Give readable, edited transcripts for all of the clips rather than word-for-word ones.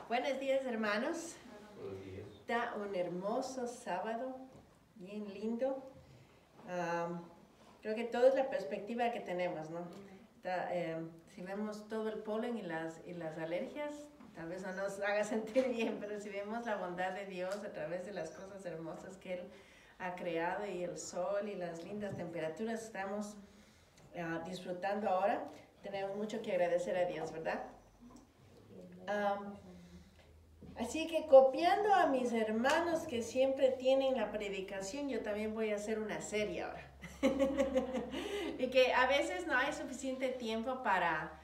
Buenos días, hermanos. Buenos días. Está un hermoso sábado, bien lindo. Creo que todo es la perspectiva que tenemos, ¿no? Si vemos todo el polen y las alergias, tal vez no nos haga sentir bien, pero si vemos la bondad de Dios a través de las cosas hermosas que Él ha creado y el sol y las lindas temperaturas que estamos disfrutando ahora, tenemos mucho que agradecer a Dios, ¿verdad? Así que copiando a mis hermanos que siempre tienen la predicación, yo también voy a hacer una serie ahora. Y que a veces no hay suficiente tiempo para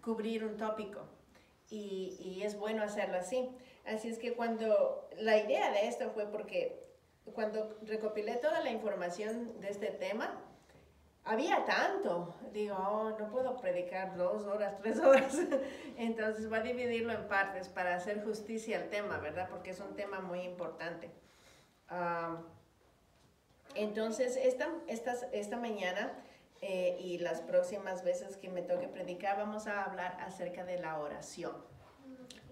cubrir un tópico. Y es bueno hacerlo así. Así es que cuando la idea de esto fue porque cuando recopilé toda la información de este tema, había tanto, digo, no puedo predicar 2 horas, 3 horas, entonces voy a dividirlo en partes para hacer justicia al tema, ¿verdad? Porque es un tema muy importante. Entonces, esta mañana y las próximas veces que me toque predicar, vamos a hablar acerca de la oración.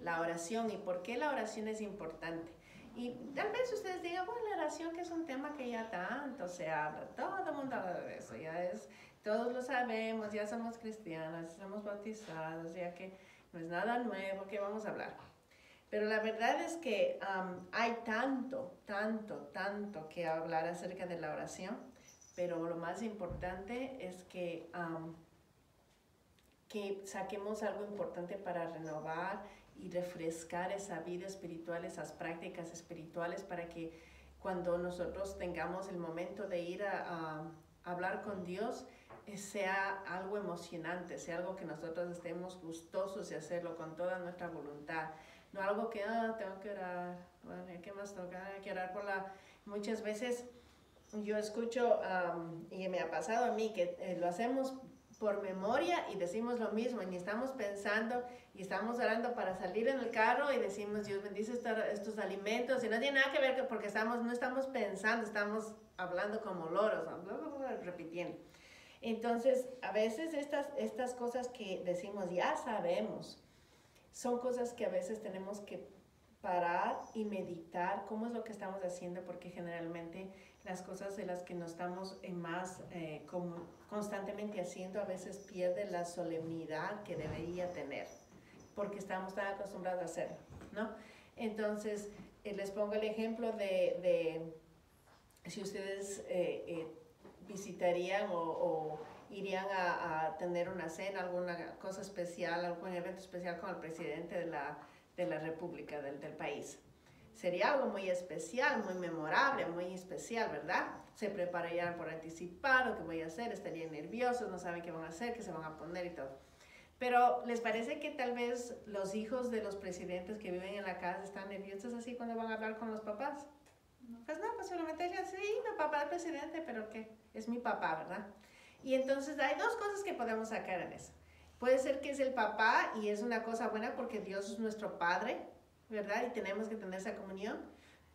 La oración y por qué la oración es importante. Y tal vez ustedes digan, bueno, la oración que es un tema que ya tanto se habla, todo el mundo habla de eso, todos lo sabemos, ya somos cristianas, somos bautizados, ya que no es nada nuevo que vamos a hablar. Pero la verdad es que hay tanto que hablar acerca de la oración, pero lo más importante es que saquemos algo importante para renovar y refrescar esa vida espiritual, esas prácticas espirituales, para que cuando nosotros tengamos el momento de ir a hablar con Dios, sea algo emocionante, sea algo que nosotros estemos gustosos de hacerlo con toda nuestra voluntad. No algo que, tengo que orar, bueno, ¿qué más toca? Hay que orar por la... Muchas veces yo escucho, y me ha pasado a mí, que lo hacemos por memoria y decimos lo mismo, y ni estamos pensando y estamos orando para salir en el carro y decimos, Dios bendice estos alimentos, y no tiene nada que ver porque no estamos pensando, estamos hablando como loros, repitiendo. Entonces, a veces estas cosas que decimos, ya sabemos, son cosas que a veces tenemos que parar y meditar cómo es lo que estamos haciendo, porque generalmente las cosas de las que nos estamos constantemente haciendo a veces pierde la solemnidad que debería tener, porque estamos tan acostumbrados a hacerlo, ¿no? Entonces, les pongo el ejemplo de si ustedes visitarían o irían a tener una cena, alguna cosa especial, algún evento especial con el presidente de la República, del país. Sería algo muy especial, muy memorable, muy especial, ¿verdad? Se prepararían por anticipado, qué voy a hacer, estarían nerviosos, no saben qué van a hacer, qué se van a poner y todo. Pero ¿les parece que tal vez los hijos de los presidentes que viven en la casa están nerviosos así cuando van a hablar con los papás? Pues no, posiblemente digan, sí, mi papá es presidente, pero ¿qué? Es mi papá, ¿verdad? Y entonces hay dos cosas que podemos sacar en eso. Puede ser que es el papá y es una cosa buena porque Dios es nuestro Padre, ¿verdad? Y tenemos que tener esa comunión,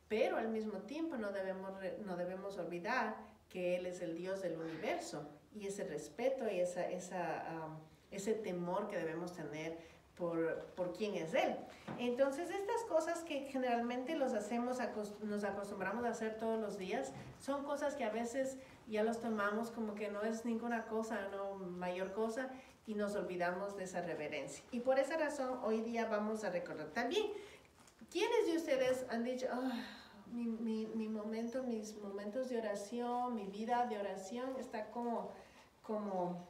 pero al mismo tiempo no debemos olvidar que Él es el Dios del universo, y ese respeto y ese temor que debemos tener por quién es Él. Entonces, estas cosas que generalmente nos acostumbramos a hacer todos los días, son cosas que a veces ya los tomamos como que no es ninguna cosa, no mayor cosa, y nos olvidamos de esa reverencia. Y por esa razón, hoy día vamos a recordar también. ¿Quiénes de ustedes han dicho, mis momentos de oración, mi vida de oración está como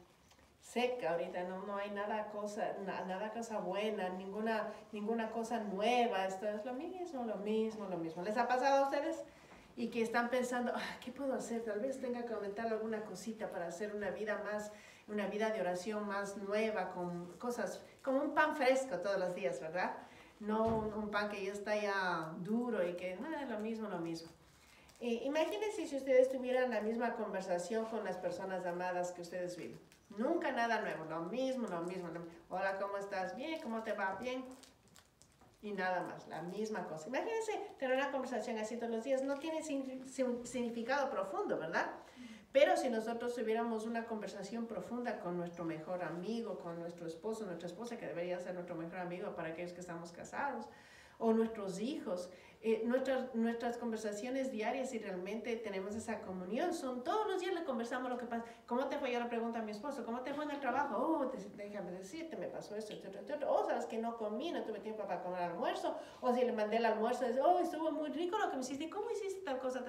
seca ahorita, no hay nada cosa buena, ninguna cosa nueva, esto es lo mismo. ¿Les ha pasado a ustedes? Y que están pensando, ¿qué puedo hacer? Tal vez tenga que aumentar alguna cosita para hacer una vida de oración más nueva, con cosas, como un pan fresco todos los días, ¿verdad? No un pan que ya está ya duro y que, es lo mismo. Imagínense si ustedes tuvieran la misma conversación con las personas amadas que ustedes viven. Nunca nada nuevo, lo mismo. Hola, ¿cómo estás? Bien, ¿cómo te va? Bien. Y nada más, la misma cosa. Imagínense tener una conversación así todos los días. No tiene significado profundo, ¿verdad? Pero si nosotros tuviéramos una conversación profunda con nuestro mejor amigo, con nuestro esposo, nuestra esposa, que debería ser nuestro mejor amigo para aquellos que estamos casados, o nuestros hijos, nuestras conversaciones diarias, si realmente tenemos esa comunión, son todos los días le conversamos lo que pasa. ¿Cómo te fue? Yo le pregunto a mi esposo, ¿cómo te fue en el trabajo? Oh, déjame decirte, me pasó esto, oh, sabes que no comí, no tuve tiempo para comer almuerzo, o si le mandé el almuerzo, oh, estuvo muy rico lo que me hiciste, ¿cómo hiciste tal cosa?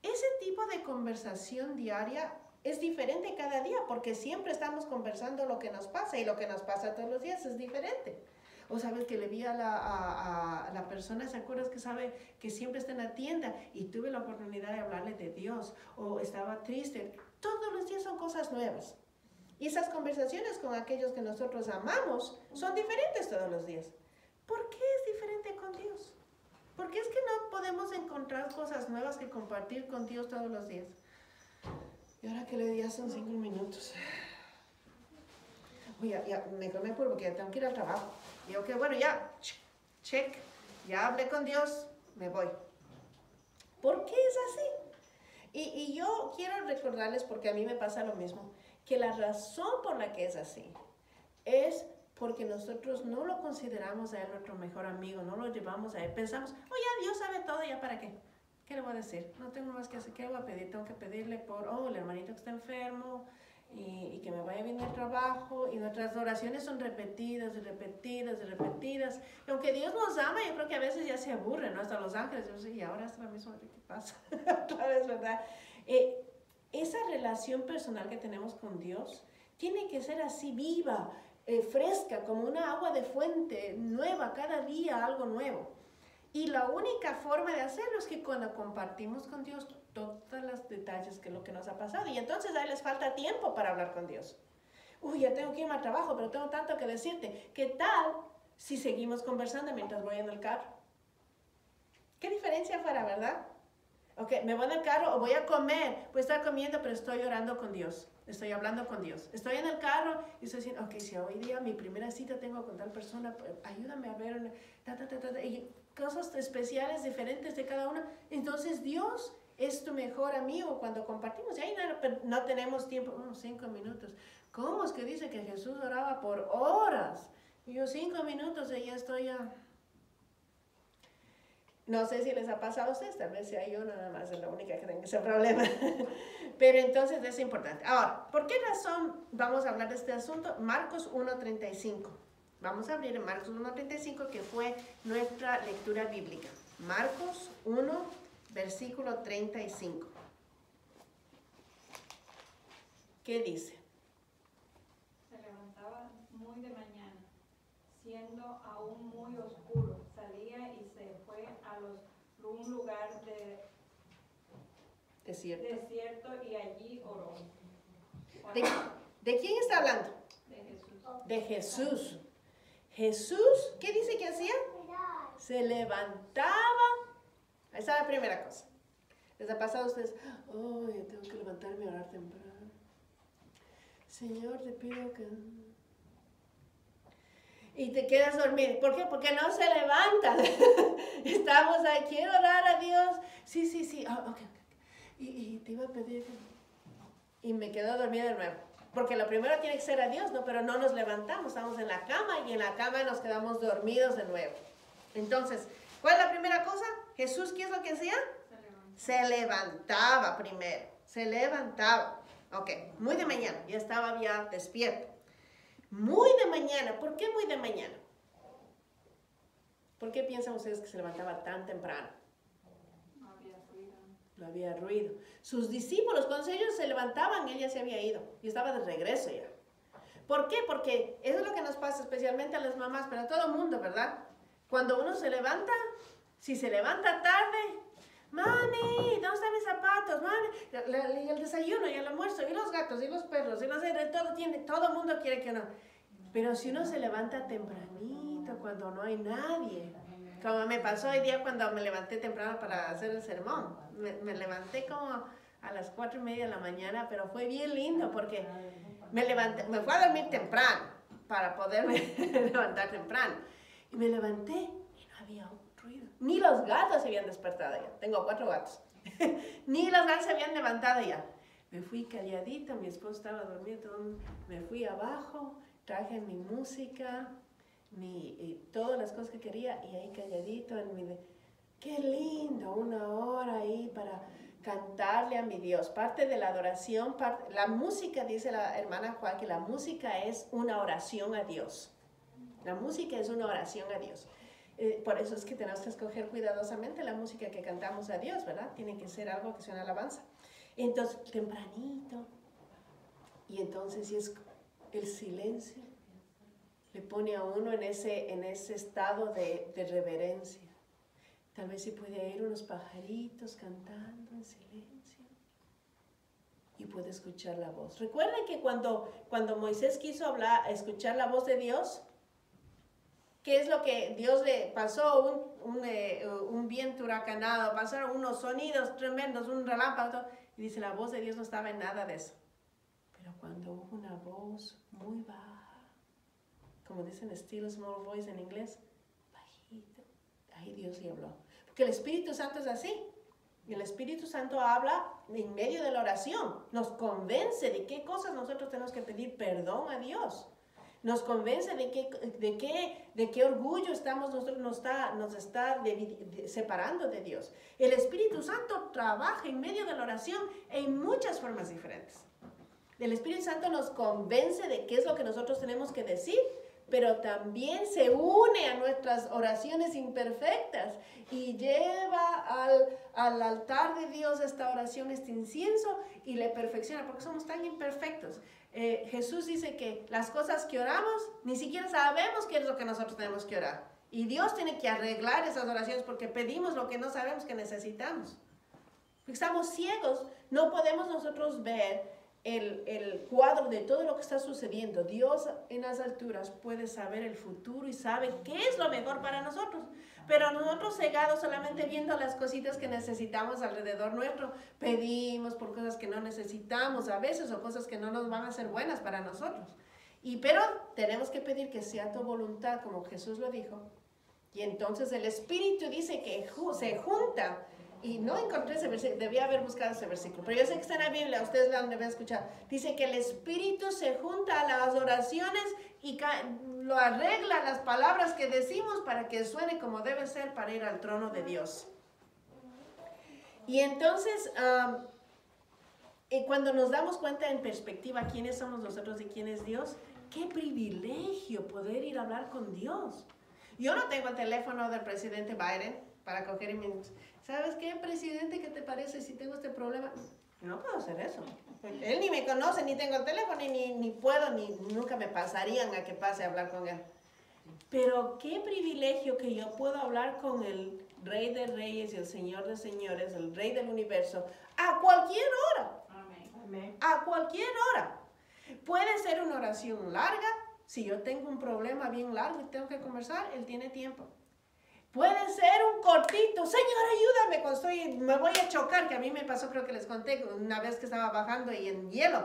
Ese tipo de conversación diaria es diferente cada día, porque siempre estamos conversando lo que nos pasa, y lo que nos pasa todos los días es diferente. O sabes que le vi a la persona, ¿se acuerdas que sabe que siempre está en la tienda y tuve la oportunidad de hablarle de Dios? O estaba triste. Todos los días son cosas nuevas. Y esas conversaciones con aquellos que nosotros amamos son diferentes todos los días. ¿Por qué es diferente con Dios? Porque es que no podemos encontrar cosas nuevas que compartir con Dios todos los días. Y ahora que le di ya son 5 minutos. Oye, ya mejor me apuro porque ya tengo que ir al trabajo. Y ok, bueno, ya, check, ya hablé con Dios, me voy. ¿Por qué es así? Y yo quiero recordarles, porque a mí me pasa lo mismo, que la razón por la que es así es porque nosotros no lo consideramos a Él nuestro mejor amigo, no lo llevamos a Él. Pensamos, oh ya, Dios sabe todo, ¿ya para qué? ¿Qué le voy a decir? No tengo más que hacer, ¿qué le voy a pedir? Tengo que pedirle por, oh, el hermanito que está enfermo, y que me vaya bien el trabajo, y nuestras oraciones son repetidas y repetidas y repetidas. Y aunque Dios nos ama, yo creo que a veces ya se aburre, ¿no? Hasta los ángeles, yo sé, y ahora es lo mismo, ¿qué pasa? Otra vez, ¿verdad? Esa relación personal que tenemos con Dios tiene que ser así viva, fresca, como una agua de fuente, nueva, cada día algo nuevo. Y la única forma de hacerlo es que cuando compartimos con Dios todos los detalles que es lo que nos ha pasado. Y entonces a él les falta tiempo para hablar con Dios. Uy, ya tengo que irme al trabajo, pero tengo tanto que decirte. ¿Qué tal si seguimos conversando mientras voy en el carro? ¿Qué diferencia fuera, verdad? Ok, me voy en el carro o voy a comer. Voy a estar comiendo, pero estoy orando con Dios. Estoy hablando con Dios. Estoy en el carro y estoy diciendo, ok, si hoy día mi primera cita tengo con tal persona, ayúdame a ver, y cosas especiales, diferentes de cada uno. Entonces Dios es tu mejor amigo cuando compartimos. Y ahí no tenemos tiempo, 5 minutos. ¿Cómo es que dice que Jesús oraba por horas? Y yo 5 minutos y ya estoy ya... No sé si les ha pasado a ustedes, tal vez sea yo nada más, es la única que tengo ese problema. Pero entonces es importante. Ahora, ¿por qué razón vamos a hablar de este asunto? Marcos 1:35. Vamos a abrir en Marcos 1:35, que fue nuestra lectura bíblica. Marcos 1, versículo 35. ¿Qué dice? Se levantaba muy de mañana, siendo aún muy oscuro. Salía y se fue a un lugar desierto y allí oró. ¿De quién está hablando? De Jesús. De Jesús. Jesús, ¿qué dice que hacía? Se levantaba. Esa es la primera cosa. ¿Les ha pasado a ustedes? Oh, yo tengo que levantarme a orar temprano. Señor, te pido que... Y te quedas dormido. ¿Por qué? Porque no se levantan. Estamos ahí, quiero orar a Dios. Sí. Oh, okay. Y te iba a pedir que... Y me quedo dormida de nuevo. Porque lo primero tiene que ser a Dios, ¿no? Pero no nos levantamos, estamos en la cama y en la cama nos quedamos dormidos de nuevo. Entonces, ¿cuál es la primera cosa? Jesús, ¿qué es lo que hacía? Se levantaba primero. Se levantaba. Ok, muy de mañana, ya estaba ya despierto. Muy de mañana, ¿por qué muy de mañana? ¿Por qué piensan ustedes que se levantaba tan temprano? No había ruido. Sus discípulos, cuando ellos se levantaban, él ya se había ido y estaba de regreso ya. ¿Por qué? Porque eso es lo que nos pasa especialmente a las mamás, pero a todo el mundo, ¿verdad? Cuando uno se levanta, si se levanta tarde, mami, ¿dónde están mis zapatos? Mami, y el desayuno y el almuerzo y los gatos y los perros y los todo el mundo quiere que uno. Pero si uno se levanta tempranito, cuando no hay nadie, como me pasó hoy día cuando me levanté temprano para hacer el sermón. Me levanté como a las 4:30 de la mañana, pero fue bien lindo porque me fui a dormir temprano para poderme levantar temprano. Y me levanté y no había un ruido. Ni los gatos se habían despertado ya. Tengo 4 gatos. Ni los gatos se habían levantado ya. Me fui calladita, mi esposo estaba durmiendo, me fui abajo, traje mi música, todas las cosas que quería, y ahí calladito, qué lindo, 1 hora ahí para cantarle a mi Dios. Parte de la adoración, la música, dice la hermana Juan, que la música es una oración a Dios. La música es una oración a Dios. Por eso es que tenemos que escoger cuidadosamente la música que cantamos a Dios, ¿verdad? Tiene que ser algo que sea una alabanza. Entonces, tempranito, y entonces si es el silencio, le pone a uno en ese estado de reverencia. Tal vez se puede oír unos pajaritos cantando en silencio y puede escuchar la voz. Recuerden que cuando Moisés quiso escuchar la voz de Dios, ¿qué es lo que Dios le pasó? Un viento huracanado, pasaron unos sonidos tremendos, un relámpago, y dice, la voz de Dios no estaba en nada de eso. Pero cuando hubo una voz muy baja, como dicen still small voice en inglés, bajito, ahí Dios le habló. Porque el Espíritu Santo es así. Y el Espíritu Santo habla en medio de la oración. Nos convence de qué cosas nosotros tenemos que pedir perdón a Dios. Nos convence de qué orgullo nos está separando de Dios. El Espíritu Santo trabaja en medio de la oración en muchas formas diferentes. El Espíritu Santo nos convence de qué es lo que nosotros tenemos que decir, pero también se une a nuestras oraciones imperfectas y lleva al altar de Dios esta oración, este incienso, y le perfecciona, porque somos tan imperfectos. Jesús dice que las cosas que oramos, ni siquiera sabemos qué es lo que nosotros tenemos que orar. Y Dios tiene que arreglar esas oraciones porque pedimos lo que no sabemos que necesitamos. Porque estamos ciegos, no podemos nosotros ver el cuadro de todo lo que está sucediendo. Dios en las alturas puede saber el futuro y sabe qué es lo mejor para nosotros. Pero nosotros cegados solamente viendo las cositas que necesitamos alrededor nuestro, pedimos por cosas que no necesitamos a veces o cosas que no nos van a ser buenas para nosotros. Pero tenemos que pedir que sea tu voluntad, como Jesús lo dijo. Y entonces el Espíritu dice que se junta. Y no encontré ese versículo, debía haber buscado ese versículo, pero yo sé que está en la Biblia, ustedes la deben escuchar. Dice que el Espíritu se junta a las oraciones y lo arregla las palabras que decimos para que suene como debe ser para ir al trono de Dios. Y entonces, cuando nos damos cuenta en perspectiva quiénes somos nosotros y quién es Dios, qué privilegio poder ir a hablar con Dios. Yo no tengo el teléfono del presidente Biden para coger mi... ¿Sabes qué, presidente? ¿Qué te parece si tengo este problema? No puedo hacer eso. Él ni me conoce, ni tengo el teléfono, ni puedo, ni nunca me pasarían a que pase a hablar con él. Pero qué privilegio que yo puedo hablar con el Rey de Reyes y el Señor de Señores, el Rey del Universo, a cualquier hora. Amén. A cualquier hora. Puede ser una oración larga. Si yo tengo un problema bien largo y tengo que conversar, Él tiene tiempo. Puede ser un cortito, Señor, ayúdame cuando me voy a chocar, que a mí me pasó, creo que les conté, una vez que estaba bajando y en hielo.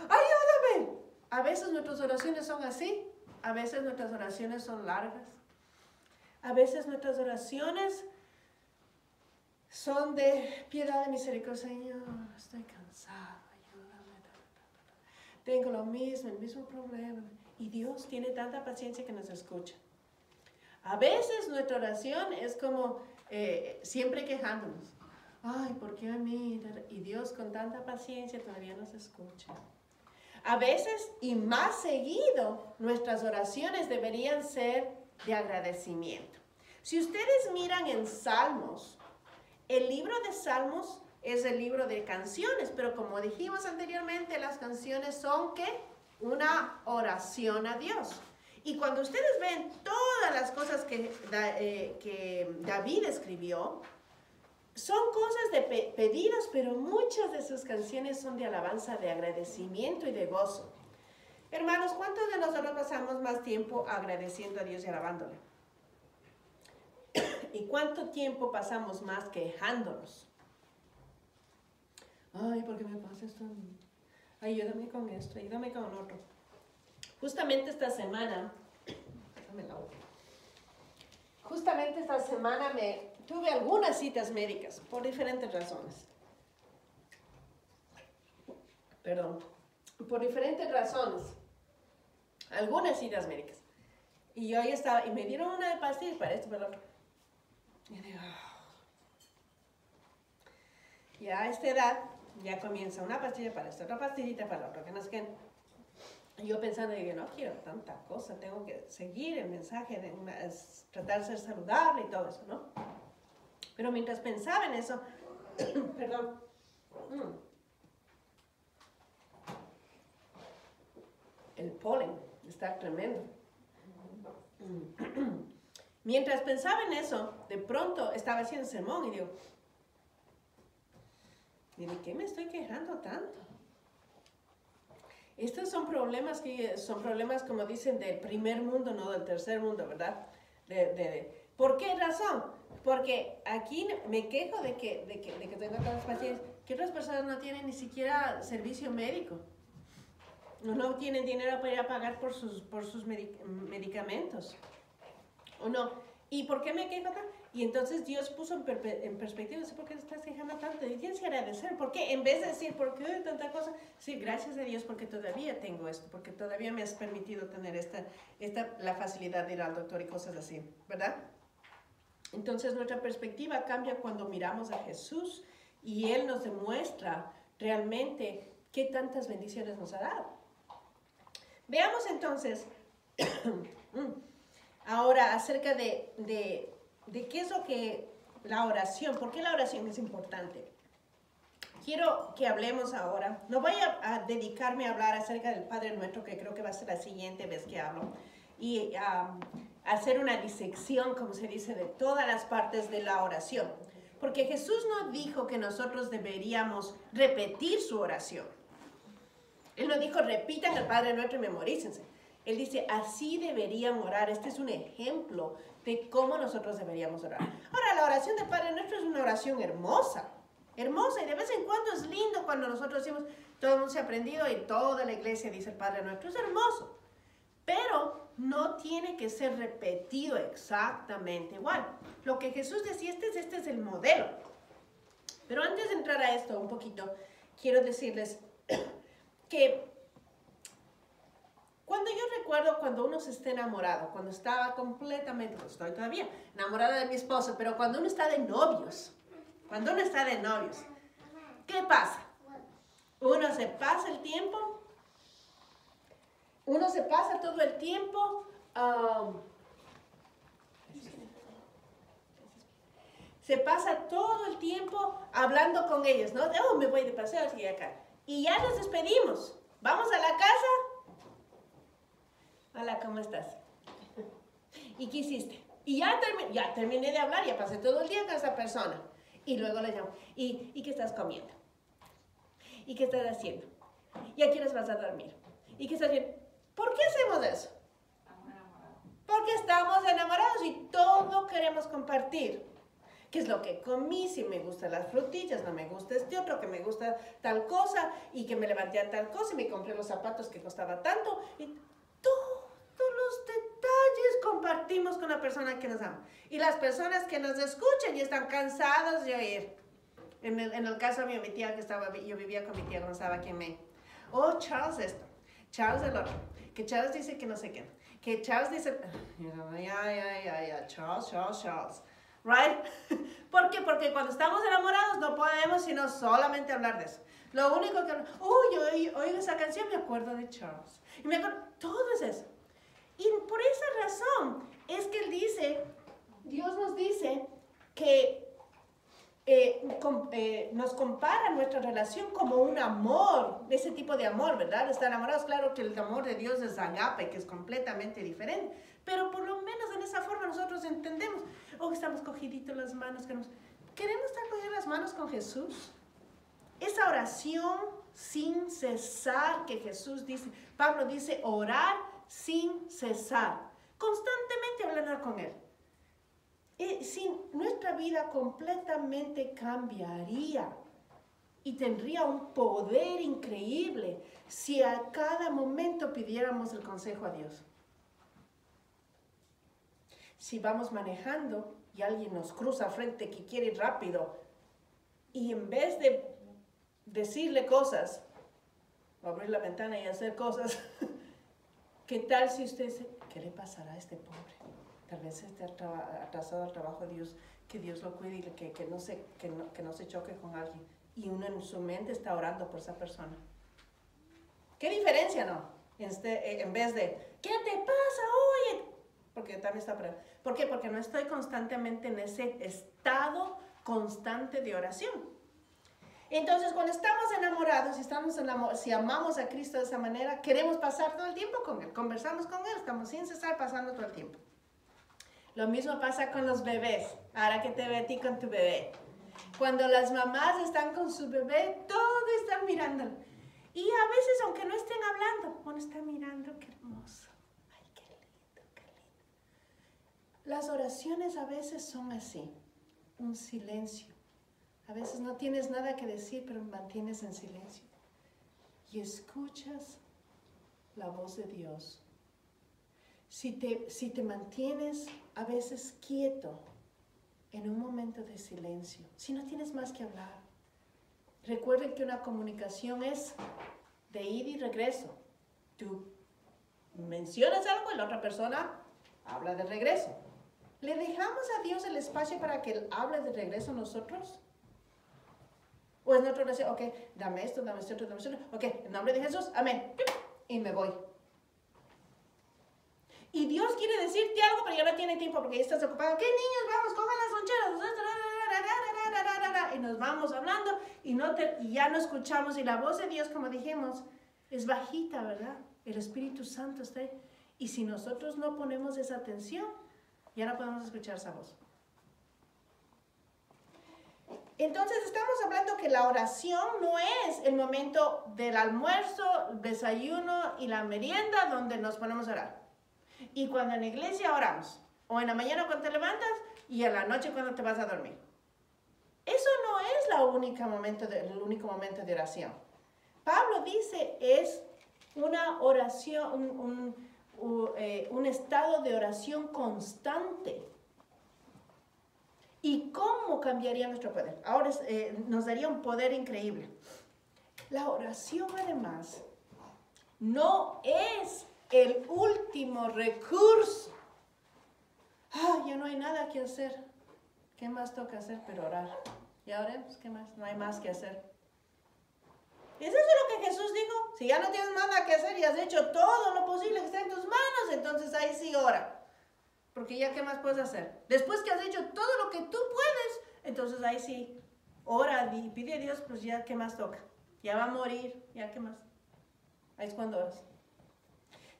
Ayúdame. A veces nuestras oraciones son así, a veces nuestras oraciones son largas. A veces nuestras oraciones son de piedad y misericordia. Señor, estoy cansado, ayúdame. Tengo el mismo problema. Y Dios tiene tanta paciencia que nos escucha. A veces nuestra oración es como siempre quejándonos. Ay, ¿por qué a mí? Y Dios con tanta paciencia todavía nos escucha. A veces y más seguido nuestras oraciones deberían ser de agradecimiento. Si ustedes miran en Salmos, el libro de Salmos es el libro de canciones, pero como dijimos anteriormente, las canciones son ¿qué? Una oración a Dios. Y cuando ustedes ven todas las cosas que David escribió, son cosas de pedidos, pero muchas de sus canciones son de alabanza, de agradecimiento y de gozo. Hermanos, ¿cuántos de nosotros pasamos más tiempo agradeciendo a Dios y alabándole? ¿Y cuánto tiempo pasamos más quejándonos? Ay, ¿por qué me pasa esto a mí? Ayúdame con esto, ayúdame con otro. Justamente esta semana tuve algunas citas médicas por diferentes razones. perdón, por diferentes razones, algunas idas médicas. Y yo ahí estaba, y me dieron una de pastillas para esto, para lo otro. Y yo digo, ya a esta edad, ya comienza una pastilla para esto, otra pastillita para lo otro, que no es que... Y yo pensando, digo, no quiero tanta cosa, tengo que seguir el mensaje de tratar de ser saludable y todo eso, ¿no? Pero mientras pensaba en eso, perdón, el polen está tremendo. Mientras pensaba en eso, de pronto estaba haciendo sermón y digo, ¿de qué me estoy quejando tanto? Estos son problemas como dicen del primer mundo, no del tercer mundo, ¿verdad? ¿Por qué razón? Porque aquí me quejo de que tengo tantas pacientes que otras personas no tienen ni siquiera servicio médico. No tienen dinero para ir a pagar por sus medicamentos. ¿O no? ¿Y por qué me quejo tanto? Y entonces Dios puso en perspectiva, no sé por qué te estás quejando tanto, y tienes que agradecer, ¿por qué? En vez de decir, ¿por qué tanta cosa? Sí, gracias a Dios porque todavía tengo esto, porque todavía me has permitido tener la facilidad de ir al doctor y cosas así, ¿verdad? Entonces nuestra perspectiva cambia cuando miramos a Jesús y Él nos demuestra realmente qué tantas bendiciones nos ha dado. Veamos entonces ahora acerca de qué es lo que la oración, por qué la oración es importante. Quiero que hablemos ahora, no voy a dedicarme a hablar acerca del Padre Nuestro, que creo que va a ser la siguiente vez que hablo, y hacer una disección, como se dice, de todas las partes de la oración. Porque Jesús no dijo que nosotros deberíamos repetir su oración. Él no dijo, repitan el Padre Nuestro y memorícense. Él dice, así deberían orar. Este es un ejemplo de cómo nosotros deberíamos orar. Ahora, la oración del Padre Nuestro es una oración hermosa. Hermosa, y de vez en cuando es lindo cuando nosotros decimos, todo el mundo se ha aprendido y toda la iglesia dice el Padre Nuestro. Es hermoso. Pero no tiene que ser repetido exactamente igual. Lo que Jesús decía, este es el modelo. Pero antes de entrar a esto un poquito, quiero decirles que cuando uno se está enamorado, cuando estaba completamente, pues estoy todavía enamorada de mi esposo, pero cuando uno está de novios, ¿qué pasa? Uno se pasa todo el tiempo, se pasa todo el tiempo hablando con ellos, ¿no? Oh, me voy de paseo aquí y acá. Y ya nos despedimos. Vamos a la casa. Hola, ¿cómo estás? ¿Y qué hiciste? Y ya terminé de hablar, ya pasé todo el día con esa persona. Y luego le llamo. ¿Y qué estás comiendo? ¿Y qué estás haciendo? ¿Y a qué horas vas a dormir? ¿Y qué estás haciendo? ¿Por qué hacemos eso? Porque estamos enamorados y todo queremos compartir. ¿Qué es lo que comí? Si me gustan las frutillas, no me gusta este otro, que me gusta tal cosa, y que me levanté a tal cosa, y me compré los zapatos que costaba tanto. Y todos los detalles compartimos con la persona que nos ama. Y las personas que nos escuchan y están cansadas de oír. En el caso de mi tía, yo vivía con mi tía cuando estaba aquí en Maine. Oh, Charles esto, Charles el otro, que Charles dice que no sé qué, que Charles dice, Charles. Right? ¿Por qué? Porque cuando estamos enamorados no podemos sino solamente hablar de eso. Lo único que... yo oigo esa canción, me acuerdo de Charles. Y me acuerdo, todo es eso. Y por esa razón es que Dios nos dice que nos compara nuestra relación como un amor, de ese tipo de amor, ¿verdad? Estar enamorados, claro que el amor de Dios es agape, que es completamente diferente, pero por lo menos en esa forma nosotros entendemos, estamos cogiditos las manos, queremos estar cogidos las manos con Jesús. Esa oración sin cesar que Jesús dice, Pablo dice, orar sin cesar, constantemente hablando con Él. Nuestra vida completamente cambiaría y tendría un poder increíble si a cada momento pidiéramos el consejo a Dios. Si vamos manejando y alguien nos cruza frente que quiere ir rápido y en vez de decirle cosas, o abrir la ventana y hacer cosas. ¿Qué tal si usted dice, qué le pasará a este pobre? Tal vez esté atrasado al trabajo de Dios, que Dios lo cuide y que no se choque con alguien. Y uno en su mente está orando por esa persona. ¿Qué diferencia, no? En vez de, ¿qué te pasa? Oye, porque también está preguntando. ¿Por qué? Porque no estoy constantemente en ese estado constante de oración. Entonces, cuando estamos enamorados, si amamos a Cristo de esa manera, queremos pasar todo el tiempo con Él, conversamos con Él, estamos sin cesar pasando todo el tiempo. Lo mismo pasa con los bebés. Ahora que te ve a ti con tu bebé. Cuando las mamás están con su bebé, todos están mirándolo. Y a veces, aunque no estén hablando, uno está mirando, qué hermoso. Ay, qué lindo, qué lindo. Las oraciones a veces son así, un silencio. A veces no tienes nada que decir, pero mantienes en silencio. Y escuchas la voz de Dios. Si te mantienes a veces quieto en un momento de silencio, si no tienes más que hablar, recuerden que una comunicación es de ida y regreso. Tú mencionas algo y la otra persona habla de regreso. ¿Le dejamos a Dios el espacio para que Él hable de regreso a nosotros? ¿O es nuestra oración? Ok, dame esto, dame esto, dame esto. Ok, en nombre de Jesús, amén. Y me voy. Y Dios quiere decirte algo, pero ya no tiene tiempo porque ya estás ocupado. ¿Qué niños? Vamos, cojan las loncheras. Y nos vamos hablando y ya no escuchamos. Y la voz de Dios, como dijimos, es bajita, ¿verdad? El Espíritu Santo está ahí. Y si nosotros no ponemos esa atención, ya no podemos escuchar esa voz. Entonces estamos hablando que la oración no es el momento del almuerzo, el desayuno y la merienda donde nos ponemos a orar. Y cuando en la iglesia oramos, o en la mañana cuando te levantas y en la noche cuando te vas a dormir. Eso no es el único momento de oración. Pablo dice es una oración, un estado de oración constante. ¿Y cómo cambiaría nuestro poder? Ahora nos daría un poder increíble. La oración, además, no es el último recurso. Ya no hay nada que hacer. ¿Qué más toca hacer? Pero orar. Ya oremos, ¿qué más? No hay más que hacer. ¿Es eso lo que Jesús dijo? Si ya no tienes nada que hacer y has hecho todo lo posible que está en tus manos, entonces ahí sí ora. Porque ya, ¿qué más puedes hacer? Después que has hecho todo lo que tú puedes, entonces ahí sí, ora y pide a Dios, pues ya, ¿qué más toca? Ya va a morir, ya, ¿qué más? Ahí es cuando oras.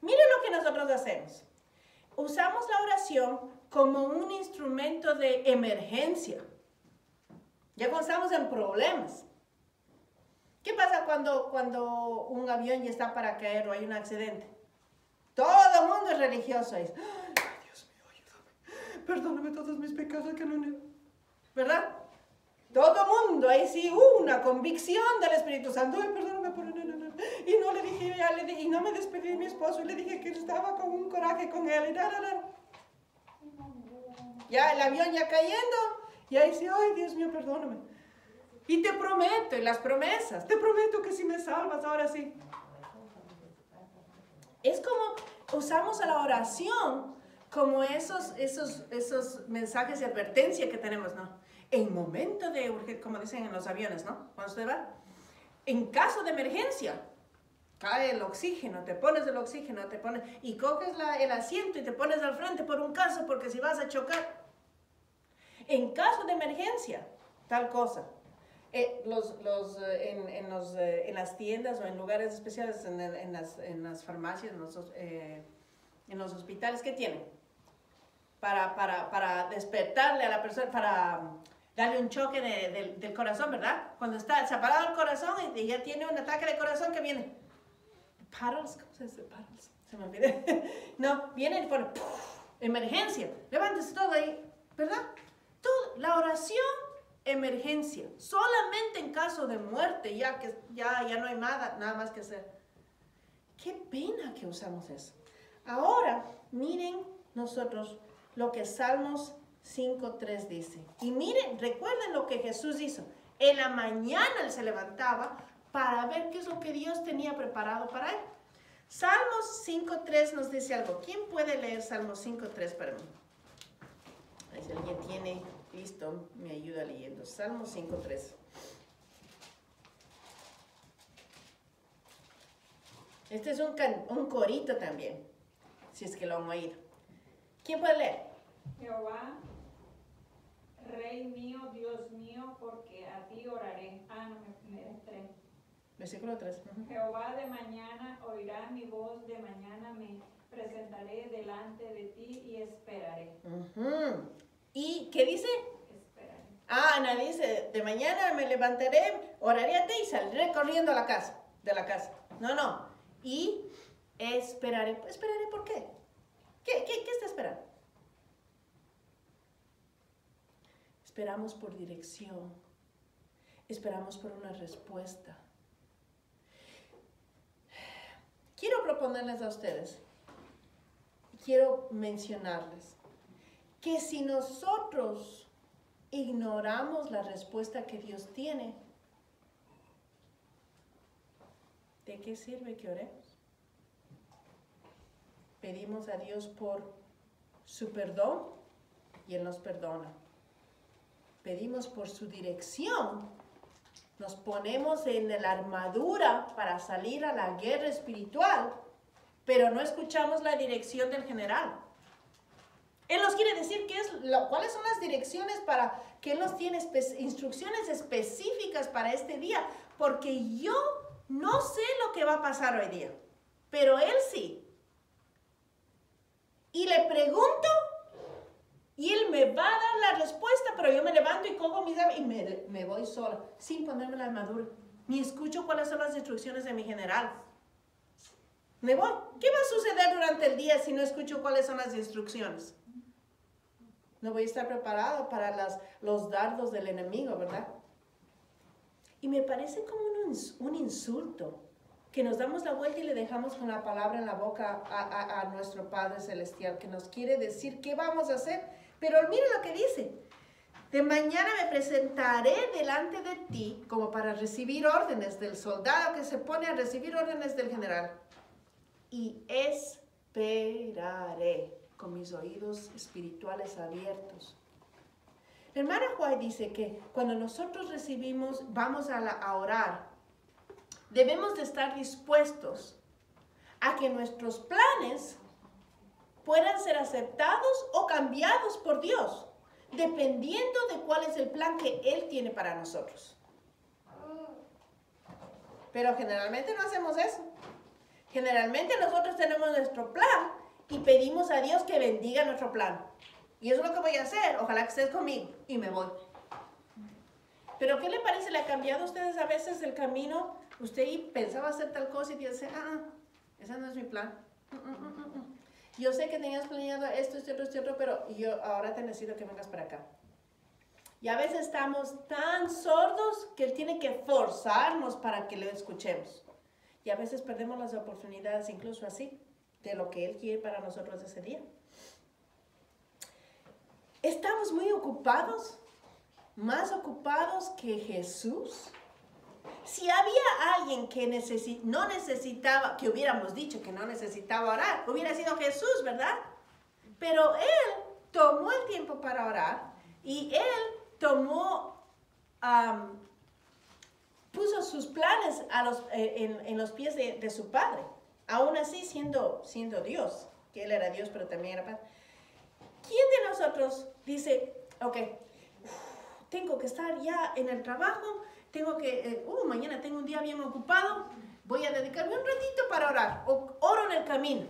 Miren lo que nosotros hacemos. Usamos la oración como un instrumento de emergencia. Ya cuando estamos en problemas. ¿Qué pasa cuando un avión ya está para caer o hay un accidente? Todo el mundo es religioso. Dice, perdóname todos mis pecados que no... ¿Verdad? Todo mundo, ahí sí, una convicción del Espíritu Santo. Ay, perdóname por... Y no le dije, y no me despedí de mi esposo y le dije que estaba con un coraje con él. Ya el avión ya cayendo, y ahí sí, ay, Dios mío, perdóname. Y te prometo, y las promesas, te prometo que si me salvas, ahora sí. Es como usamos a la oración como esos mensajes de advertencia que tenemos, ¿no? En momento de urgencia, como dicen en los aviones, ¿no? Cuando usted va, en caso de emergencia, cae el oxígeno, te pones el oxígeno, y coges el asiento y te pones al frente por un caso, porque si vas a chocar. En caso de emergencia, tal cosa. En las tiendas o en lugares especiales, en las farmacias, en los hospitales, ¿qué tienen? Para despertarle a la persona, para darle un choque del corazón, ¿verdad? Cuando está separado el corazón y ya tiene un ataque de corazón que viene. Paddles, ¿cómo se dice? Paddles. Se me olvidó. No, viene y pone, emergencia. Levántese todo ahí, ¿verdad? Todo, la oración, emergencia. Solamente en caso de muerte, ya no hay nada más que hacer. Qué pena que usamos eso. Ahora, miren nosotros lo que Salmos 5:3 dice. Y miren, recuerden lo que Jesús hizo. En la mañana él se levantaba, para ver qué es lo que Dios tenía preparado para él. Salmos 5.3 nos dice algo. ¿Quién puede leer Salmos 5.3 para mí? Si alguien tiene listo, me ayuda leyendo. Salmos 5.3. Este es un corito también, si es que lo vamos a ir. ¿Quién puede leer? Jehová, Rey mío, Dios mío, porque a ti oraré. No, me entré. Versículo 3. Jehová, de mañana oirá mi voz, de mañana me presentaré delante de ti y esperaré. ¿Y qué dice? Esperaré. No dice, de mañana me levantaré, oraré a ti y saldré corriendo a la casa, de la casa. No. Y esperaré. ¿Esperaré por qué? ¿Qué está esperando? Esperamos por dirección. Esperamos por una respuesta. Quiero proponerles a ustedes, quiero mencionarles, que si nosotros ignoramos la respuesta que Dios tiene, ¿de qué sirve que oremos? Pedimos a Dios por su perdón y Él nos perdona. Pedimos por su dirección. Nos ponemos en la armadura para salir a la guerra espiritual, pero no escuchamos la dirección del general. Él nos quiere decir cuáles son las direcciones para que Él nos tiene instrucciones específicas para este día, porque yo no sé lo que va a pasar hoy día, pero Él sí. Y le pregunto, y Él me va a dar la respuesta, pero yo me levanto y cojo mis armas y me voy sola, sin ponerme la armadura. Ni escucho cuáles son las instrucciones de mi general. Me voy. ¿Qué va a suceder durante el día si no escucho cuáles son las instrucciones? No voy a estar preparado para los dardos del enemigo, ¿verdad? Y me parece como un insulto, que nos damos la vuelta y le dejamos con la palabra en la boca a nuestro Padre Celestial, que nos quiere decir qué vamos a hacer. Pero mira lo que dice. De mañana me presentaré delante de ti como para recibir órdenes del soldado que se pone a recibir órdenes del general. Y esperaré con mis oídos espirituales abiertos. El hermano Juárez dice que cuando nosotros vamos a orar, debemos de estar dispuestos a que nuestros planes puedan ser aceptados o cambiados por Dios, dependiendo de cuál es el plan que Él tiene para nosotros. Pero generalmente no hacemos eso. Generalmente nosotros tenemos nuestro plan y pedimos a Dios que bendiga nuestro plan. Y eso es lo que voy a hacer. Ojalá que estés conmigo. Y me voy. Pero ¿qué le parece? ¿Le ha cambiado a ustedes a veces el camino? Usted pensaba hacer tal cosa y dice, ese no es mi plan. Yo sé que tenías planeado esto, pero yo ahora te necesito que vengas para acá. Y a veces estamos tan sordos que Él tiene que forzarnos para que lo escuchemos. Y a veces perdemos las oportunidades, incluso así, de lo que Él quiere para nosotros ese día. Estamos muy ocupados, más ocupados que Jesús. Si había alguien que no necesitaba, que hubiéramos dicho que no necesitaba orar, hubiera sido Jesús, ¿verdad? Pero Él tomó el tiempo para orar y Él puso sus planes en los pies de su Padre. Aún así siendo Dios, que Él era Dios, pero también era Padre. ¿Quién de nosotros dice, ok, tengo que estar ya en el trabajo, mañana tengo un día bien ocupado, voy a dedicarme un ratito para orar, o oro en el camino?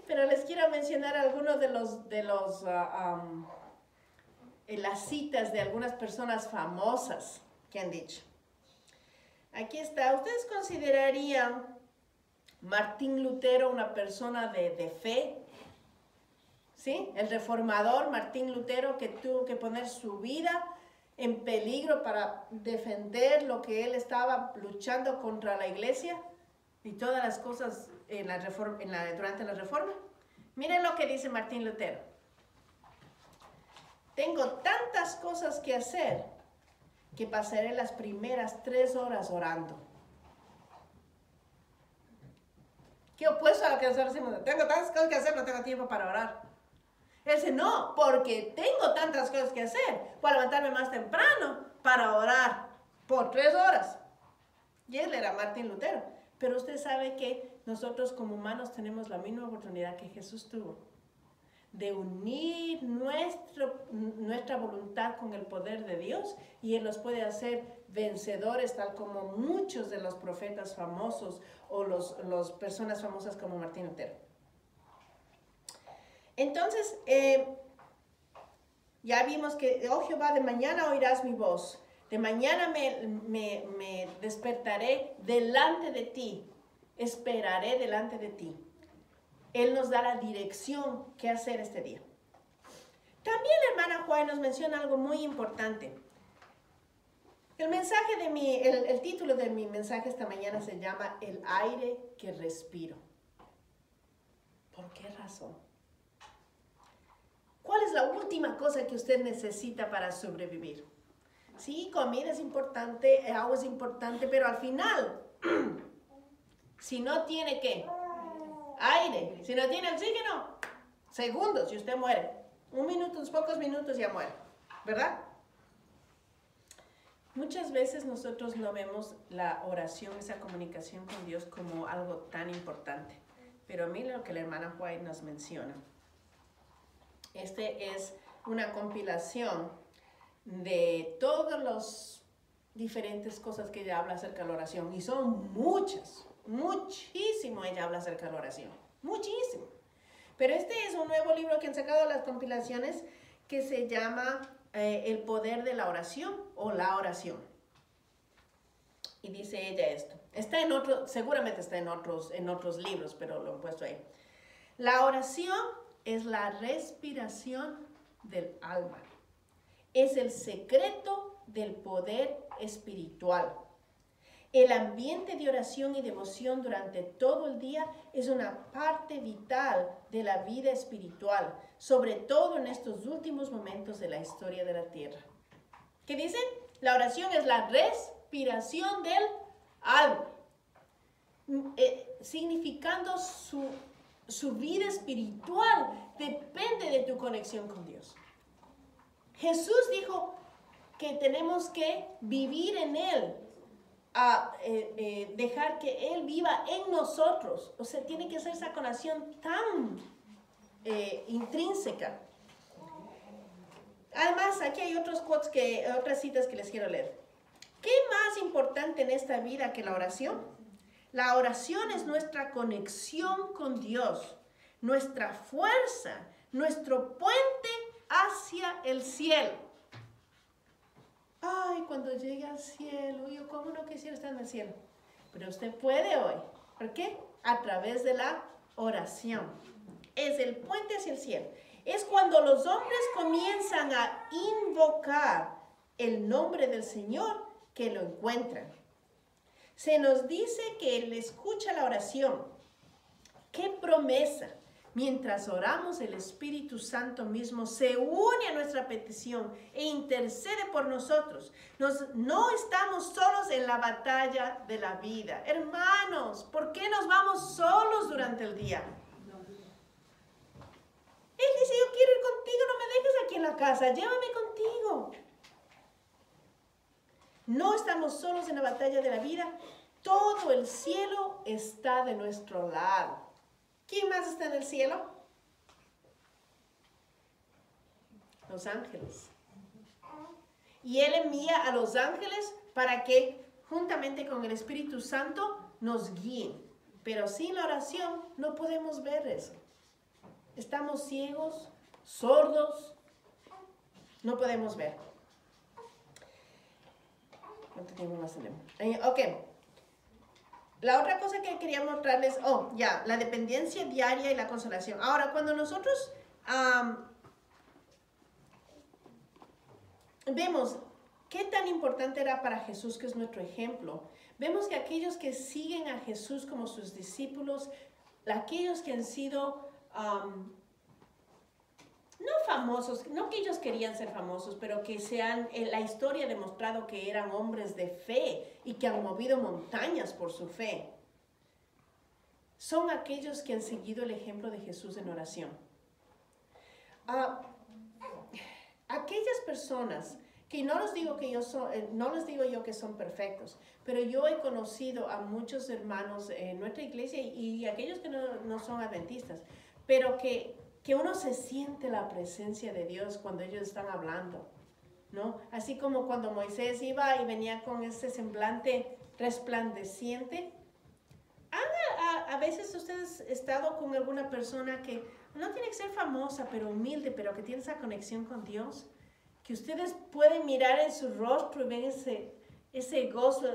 Pero les quiero mencionar algunos de las citas de algunas personas famosas que han dicho. Aquí está. ¿Ustedes considerarían Martín Lutero una persona de fe? ¿Sí? El reformador Martín Lutero, que tuvo que poner su vida en peligro para defender lo que él estaba luchando contra la iglesia y todas las cosas durante la reforma. Miren lo que dice Martín Lutero. Tengo tantas cosas que hacer que pasaré las primeras 3 horas orando. Qué opuesto a lo que nosotros decimos, tengo tantas cosas que hacer, no tengo tiempo para orar. Él dice, no, porque tengo tantas cosas que hacer, voy a levantarme más temprano para orar por 3 horas. Y él era Martín Lutero. Pero usted sabe que nosotros como humanos tenemos la misma oportunidad que Jesús tuvo de unir nuestra voluntad con el poder de Dios, y Él los puede hacer vencedores, tal como muchos de los profetas famosos o las personas famosas como Martín Lutero. Entonces, ya vimos que, oh Jehová, de mañana oirás mi voz, de mañana me despertaré delante de ti, esperaré delante de ti. Él nos da la dirección qué hacer este día. También la hermana Juárez nos menciona algo muy importante. El título de mi mensaje esta mañana se llama El aire que respiro. ¿Por qué razón? ¿Cuál es la última cosa que usted necesita para sobrevivir? Sí, comida es importante, agua es importante, pero al final, si no tiene ¿qué? Aire, si no tiene oxígeno, segundos y usted muere. Unos pocos minutos ya muere, ¿verdad? Muchas veces nosotros no vemos la oración, esa comunicación con Dios como algo tan importante. Pero mira lo que la hermana White nos menciona. Este es una compilación de todas las diferentes cosas que ella habla acerca de la oración. Y son muchas. Muchísimo ella habla acerca de la oración, muchísimo. Pero este es un nuevo libro que han sacado las compilaciones que se llama El poder de la oración o la oración. Y dice ella esto. Está en seguramente está en otros libros, pero lo he puesto ahí. La oración es la respiración del alma. Es el secreto del poder espiritual. El ambiente de oración y devoción durante todo el día es una parte vital de la vida espiritual, sobre todo en estos últimos momentos de la historia de la tierra. ¿Qué dicen? La oración es la respiración del alma, significando su vida espiritual depende de tu conexión con Dios. Jesús dijo que tenemos que vivir en Él, dejar que Él viva en nosotros. O sea, tiene que ser esa conexión tan intrínseca. Además, aquí hay otras citas que les quiero leer. ¿Qué más importante en esta vida que la oración? La oración es nuestra conexión con Dios, nuestra fuerza, nuestro puente hacia el cielo. Ay, cuando llegue al cielo, yo cómo no quisiera estar en el cielo. Pero usted puede hoy. ¿Por qué? A través de la oración. Es el puente hacia el cielo. Es cuando los hombres comienzan a invocar el nombre del Señor que lo encuentran. Se nos dice que Él escucha la oración. ¡Qué promesa! Mientras oramos, el Espíritu Santo mismo se une a nuestra petición e intercede por nosotros. No estamos solos en la batalla de la vida. Hermanos, ¿por qué nos vamos solos durante el día? Él dice, yo quiero ir contigo, no me dejes aquí en la casa, llévame contigo. No estamos solos en la batalla de la vida. Todo el cielo está de nuestro lado. ¿Quién más está en el cielo? Los ángeles. Y Él envía a los ángeles para que, juntamente con el Espíritu Santo, nos guíen. Pero sin la oración no podemos ver eso. Estamos ciegos, sordos, no podemos ver. ¿Cuánto tiempo más tenemos? Ok. La otra cosa que quería mostrarles, la dependencia diaria y la consolación. Ahora, cuando nosotros vemos qué tan importante era para Jesús, que es nuestro ejemplo, vemos que aquellos que siguen a Jesús como sus discípulos, aquellos que han sido, no famosos, no que ellos querían ser famosos, pero que la historia ha demostrado que eran hombres de fe y que han movido montañas por su fe, son aquellos que han seguido el ejemplo de Jesús en oración. Aquellas personas que no les digo yo que son perfectos, pero yo he conocido a muchos hermanos en nuestra iglesia y aquellos que no son adventistas, pero que uno se siente la presencia de Dios cuando ellos están hablando, ¿no? Así como cuando Moisés iba y venía con ese semblante resplandeciente. A veces ustedes han estado con alguna persona que no tiene que ser famosa, pero humilde, pero que tiene esa conexión con Dios, que ustedes pueden mirar en su rostro y ven ese gozo,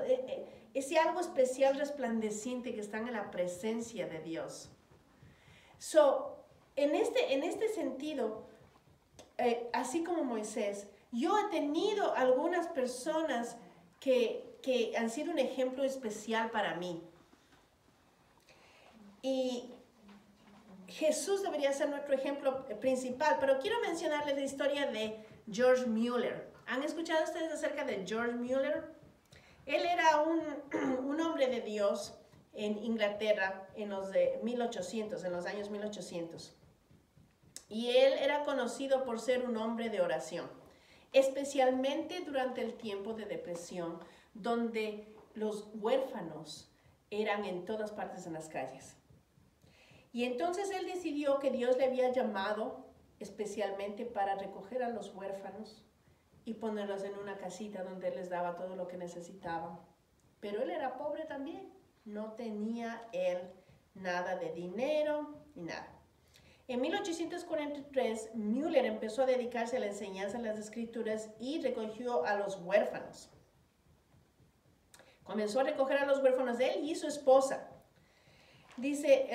ese algo especial resplandeciente que están en la presencia de Dios. En este sentido, así como Moisés, yo he tenido algunas personas que han sido un ejemplo especial para mí. Y Jesús debería ser nuestro ejemplo principal, pero quiero mencionarles la historia de George Mueller. ¿Han escuchado ustedes acerca de George Mueller? Él era un hombre de Dios en Inglaterra en los años 1800. Y él era conocido por ser un hombre de oración, especialmente durante el tiempo de depresión, donde los huérfanos eran en todas partes en las calles. Y entonces él decidió que Dios le había llamado especialmente para recoger a los huérfanos y ponerlos en una casita donde él les daba todo lo que necesitaban. Pero él era pobre también, no tenía él nada de dinero ni nada. En 1843, Mueller empezó a dedicarse a la enseñanza de las Escrituras y recogió a los huérfanos. Comenzó a recoger a los huérfanos de él y su esposa. Dice,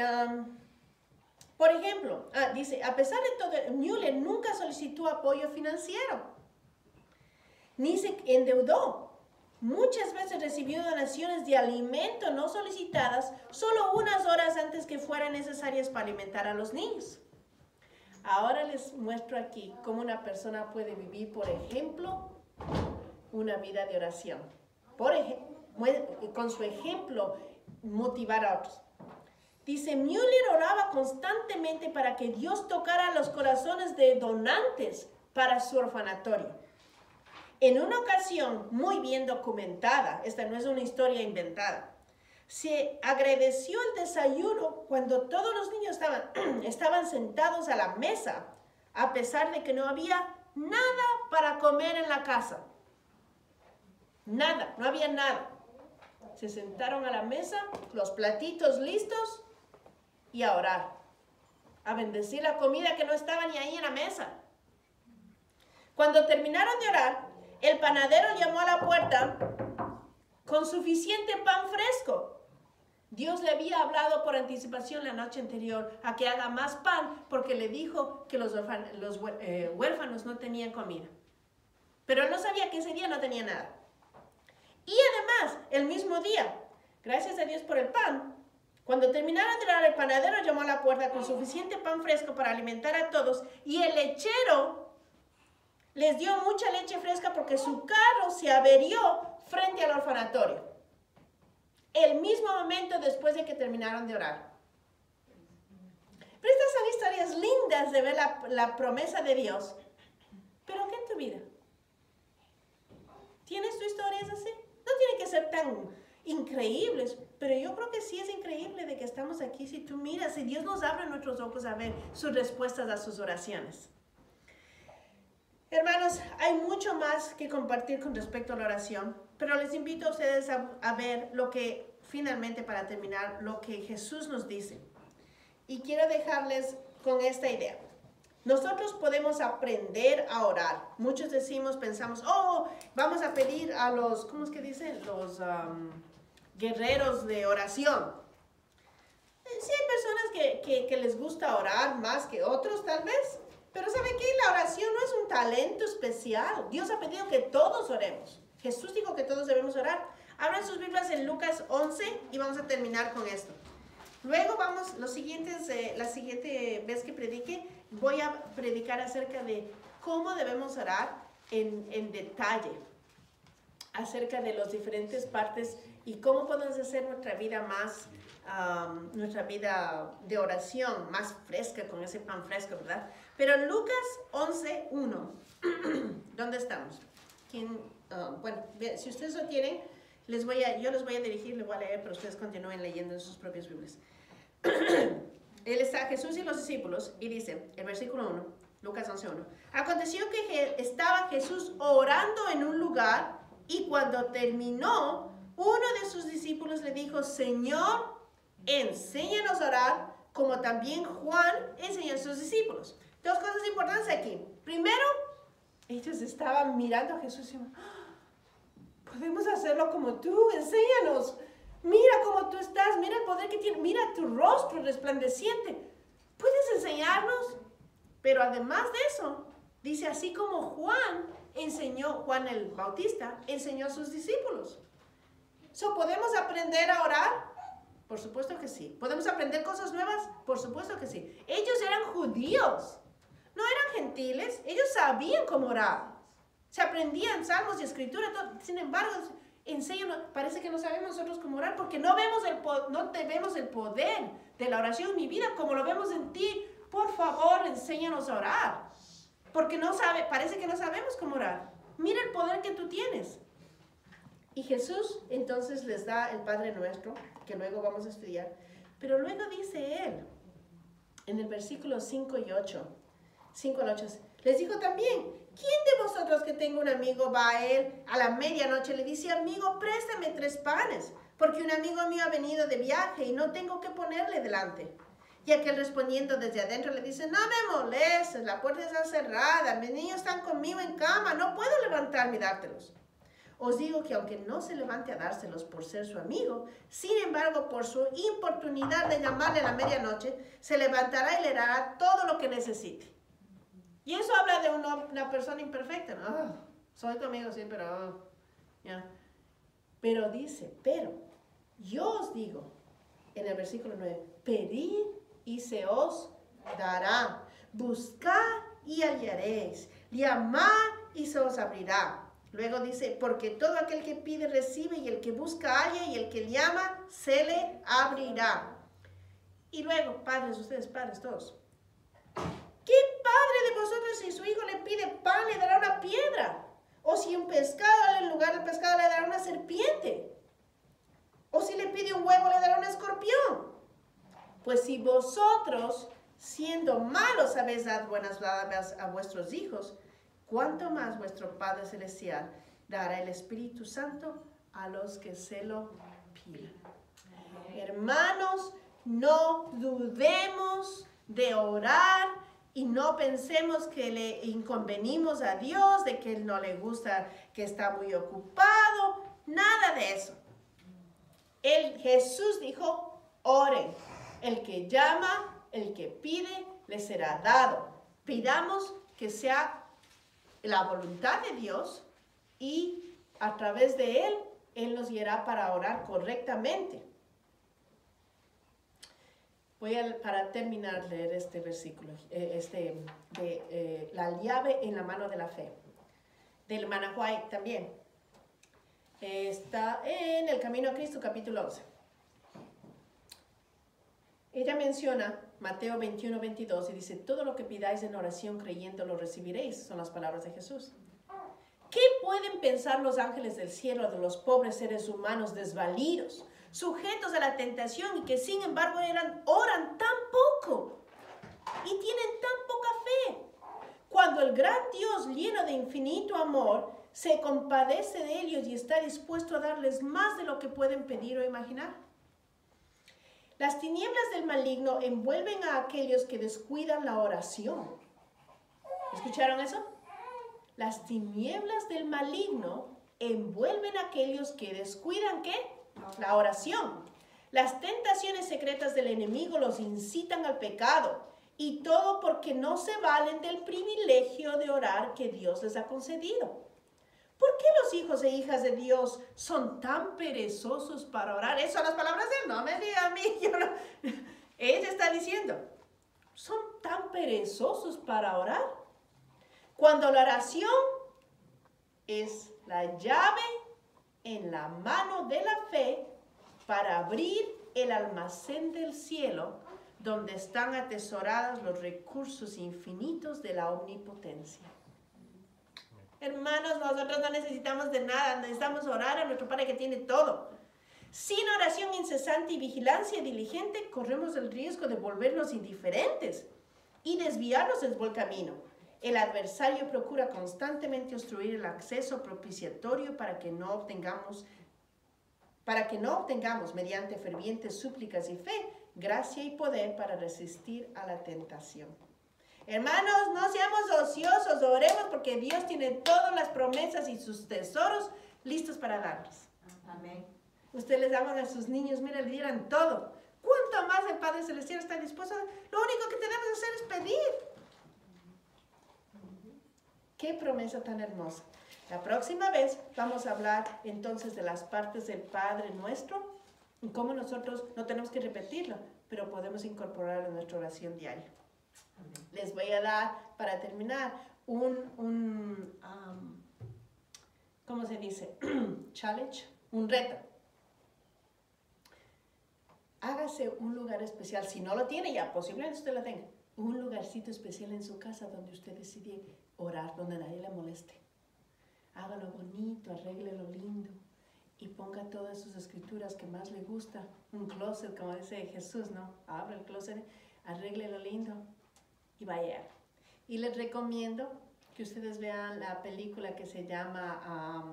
por ejemplo, a pesar de todo, Mueller nunca solicitó apoyo financiero, ni se endeudó. Muchas veces recibió donaciones de alimento no solicitadas solo unas horas antes que fueran necesarias para alimentar a los niños. Ahora les muestro aquí cómo una persona puede vivir, por ejemplo, una vida de oración. Con su ejemplo, motivar a otros. Dice, Mueller oraba constantemente para que Dios tocara los corazones de donantes para su orfanatorio. En una ocasión muy bien documentada, esta no es una historia inventada, se agradeció el desayuno cuando todos los niños estaban sentados a la mesa, a pesar de que no había nada para comer en la casa. Nada, no había nada. Se sentaron a la mesa, los platitos listos, y a orar, a bendecir la comida que no estaba ni ahí en la mesa. Cuando terminaron de orar, el panadero llamó a la puerta con suficiente pan fresco. Dios le había hablado por anticipación la noche anterior a que haga más pan porque le dijo que los huérfanos no tenían comida. Pero él no sabía que ese día no tenía nada. Y además, el mismo día, gracias a Dios por el pan, cuando terminaron de orar, el panadero llamó a la puerta con suficiente pan fresco para alimentar a todos y el lechero les dio mucha leche fresca porque su carro se averió frente al orfanatorio. El mismo momento después de que terminaron de orar. Pero estas son historias lindas de ver la promesa de Dios. Pero ¿qué en tu vida? ¿Tienes tu historias así? No tienen que ser tan increíbles, pero yo creo que sí es increíble de que estamos aquí. Si tú miras, si Dios nos abre nuestros ojos a ver sus respuestas a sus oraciones. Hermanos, hay mucho más que compartir con respecto a la oración, pero les invito a ustedes a ver lo que, finalmente para terminar, lo que Jesús nos dice. Y quiero dejarles con esta idea. Nosotros podemos aprender a orar. Muchos pensamos, vamos a pedir a los, ¿cómo es que dicen? Los guerreros de oración. Sí hay personas que les gusta orar más que otros tal vez, pero ¿saben qué? La oración no es un talento especial. Dios ha pedido que todos oremos. Jesús dijo que todos debemos orar. Abran sus Biblias en Lucas 11 y vamos a terminar con esto. Luego la siguiente vez que predique, voy a predicar acerca de cómo debemos orar en detalle, acerca de las diferentes partes y cómo podemos hacer nuestra vida más, nuestra vida de oración más fresca, con ese pan fresco, ¿verdad? Pero Lucas 11:1, ¿dónde estamos? Bueno, si ustedes lo tienen, yo les voy a dirigir, les voy a leer, pero ustedes continúen leyendo en sus propias Biblias. Él está Jesús y los discípulos, y dice, el versículo 1, Lucas 11:1. Aconteció que estaba Jesús orando en un lugar, y cuando terminó, uno de sus discípulos le dijo, Señor, enséñanos a orar, como también Juan enseñó a sus discípulos. Dos cosas importantes aquí. Primero, ellos estaban mirando a Jesús y diciendo, podemos hacerlo como tú, enséñanos. Mira cómo tú estás, mira el poder que tienes, mira tu rostro resplandeciente. ¿Puedes enseñarnos? Pero además de eso, dice así como Juan el Bautista enseñó a sus discípulos. ¿Podemos aprender a orar? Por supuesto que sí. ¿Podemos aprender cosas nuevas? Por supuesto que sí. Ellos eran judíos, no eran gentiles. Ellos sabían cómo orar. Se aprendían salmos y escritura. Sin embargo, enséñanos. Parece que no sabemos nosotros cómo orar porque no vemos el poder de la oración en mi vida como lo vemos en ti. Por favor, enséñanos a orar. Porque parece que no sabemos cómo orar. Mira el poder que tú tienes. Y Jesús entonces les da el Padre Nuestro, que luego vamos a estudiar. Pero luego dice Él, en el versículo 5 al 8, les dijo también, ¿quién de vosotros que tenga un amigo va a él a la medianoche y le dice, amigo, préstame 3 panes, porque un amigo mío ha venido de viaje y no tengo que ponerle delante? Y aquel respondiendo desde adentro le dice, no me molestes, la puerta está cerrada, mis niños están conmigo en cama, no puedo levantarme y dártelos. Os digo que aunque no se levante a dárselos por ser su amigo, sin embargo, por su importunidad de llamarle a la medianoche, se levantará y le dará todo lo que necesite. Y eso habla de una persona imperfecta, ¿no? Soy tu amigo, sí, pero... ya. Pero dice, pero yo os digo, en el versículo 9, pedid y se os dará, buscad y hallaréis, llamad y se os abrirá. Luego dice, porque todo aquel que pide recibe, y el que busca halla, y el que llama se le abrirá. Y luego, padres, ustedes padres todos, ¿qué padre de vosotros si su hijo le pide pan le dará una piedra? O si un pescado en lugar del pescado le dará una serpiente? O si le pide un huevo le dará un escorpión? Pues si vosotros, siendo malos, habéis dado buenas dádivas a vuestros hijos, ¿cuánto más vuestro Padre Celestial dará el Espíritu Santo a los que se lo pidan? Hermanos, no dudemos de orar y no pensemos que le inconvenimos a Dios, de que Él no le gusta, que está muy ocupado. Nada de eso. Jesús dijo, oren. El que llama, el que pide, le será dado. Pidamos que sea la voluntad de Dios y a través de Él nos guiará para orar correctamente. Para terminar, leer este versículo, la llave en la mano de la fe, del hermana White también. Está en El Camino a Cristo, capítulo 11. Ella menciona Mateo 21:22 y dice, todo lo que pidáis en oración creyendo lo recibiréis, son las palabras de Jesús. ¿Qué pueden pensar los ángeles del cielo de los pobres seres humanos desvalidos, sujetos a la tentación y que sin embargo oran tan poco y tienen tan poca fe? Cuando el gran Dios, lleno de infinito amor, se compadece de ellos y está dispuesto a darles más de lo que pueden pedir o imaginar. Las tinieblas del maligno envuelven a aquellos que descuidan la oración. ¿Escucharon eso? Las tinieblas del maligno envuelven a aquellos que descuidan, ¿qué? La oración. Las tentaciones secretas del enemigo los incitan al pecado. Y todo porque no se valen del privilegio de orar que Dios les ha concedido. ¿Por qué los hijos e hijas de Dios son tan perezosos para orar? Esas son las palabras de Él, no me diga a mí. Ella está diciendo, son tan perezosos para orar? Cuando la oración es la llave en la mano de la fe para abrir el almacén del cielo, donde están atesorados los recursos infinitos de la omnipotencia. Hermanos, nosotros no necesitamos de nada, necesitamos orar a nuestro Padre que tiene todo. Sin oración incesante y vigilancia diligente, corremos el riesgo de volvernos indiferentes y desviarnos del buen camino. El adversario procura constantemente obstruir el acceso propiciatorio para que no obtengamos mediante fervientes súplicas y fe, gracia y poder para resistir a la tentación. Hermanos, no seamos ociosos, oremos porque Dios tiene todas las promesas y sus tesoros listos para darnos. Amén. Ustedes les daban a sus niños, mira, le dieran todo. ¿Cuánto más el Padre Celestial está dispuesto? Lo único que tenemos que hacer es pedir. ¡Qué promesa tan hermosa! La próxima vez vamos a hablar entonces de las partes del Padre Nuestro y cómo nosotros no tenemos que repetirlo, pero podemos incorporarlo en nuestra oración diaria. Les voy a dar, para terminar, ¿cómo se dice? Challenge, un reto. Hágase un lugar especial, si no lo tiene ya, posiblemente usted lo tenga, un lugarcito especial en su casa donde usted decide orar, donde nadie le moleste. Hágalo bonito, arréglelo lindo y ponga todas sus escrituras que más le gusta. Un closet, como dice Jesús, ¿no? Abra el closet, arréglelo lindo y vaya. Y les recomiendo que ustedes vean la película que se llama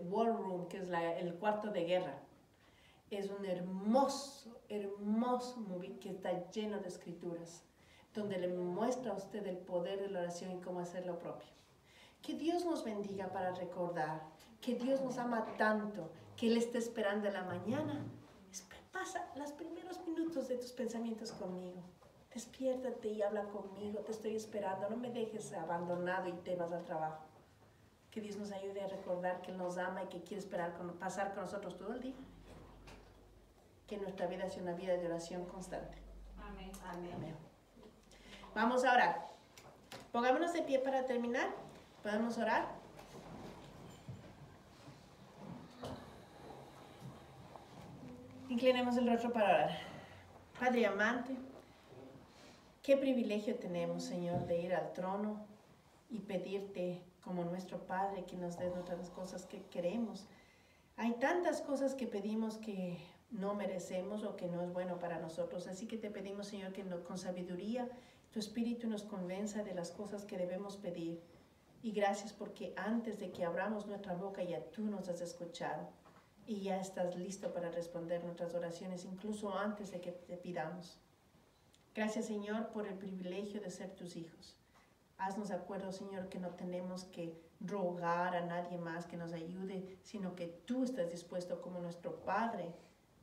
War Room, que es el cuarto de guerra. Es un hermoso, hermoso movie que está lleno de escrituras, donde le muestra a usted el poder de la oración y cómo hacer lo propio. Que Dios nos bendiga para recordar que Dios nos ama tanto, que Él está esperando en la mañana. Pasa los primeros minutos de tus pensamientos conmigo. Despiértate y habla conmigo, te estoy esperando, no me dejes abandonado y te vas al trabajo. Que Dios nos ayude a recordar que Él nos ama y que quiere pasar con nosotros todo el día. Que nuestra vida sea una vida de oración constante. Amén. Amén. Amén. Vamos a orar. Pongámonos de pie para terminar. ¿Podemos orar? Inclinemos el rostro para orar. Padre amante, qué privilegio tenemos, Señor, de ir al trono y pedirte como nuestro Padre que nos des otras cosas que queremos. Hay tantas cosas que pedimos que no merecemos o que no es bueno para nosotros. Así que te pedimos, Señor, que con sabiduría tu Espíritu nos convenza de las cosas que debemos pedir. Y gracias porque antes de que abramos nuestra boca ya tú nos has escuchado y ya estás listo para responder nuestras oraciones, incluso antes de que te pidamos. Gracias, Señor, por el privilegio de ser tus hijos. Haznos acuerdo, Señor, que no tenemos que rogar a nadie más que nos ayude, sino que tú estás dispuesto como nuestro Padre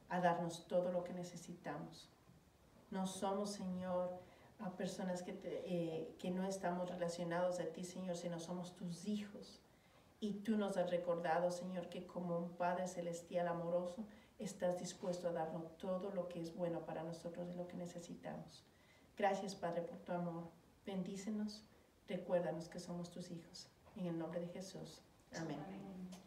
a darnos todo lo que necesitamos. No somos, Señor, a personas que no estamos relacionados a ti, Señor, sino somos tus hijos. Y tú nos has recordado, Señor, que como un Padre celestial amoroso, estás dispuesto a darnos todo lo que es bueno para nosotros y lo que necesitamos. Gracias, Padre, por tu amor. Bendícenos, recuérdanos que somos tus hijos. En el nombre de Jesús. Amén. Amén.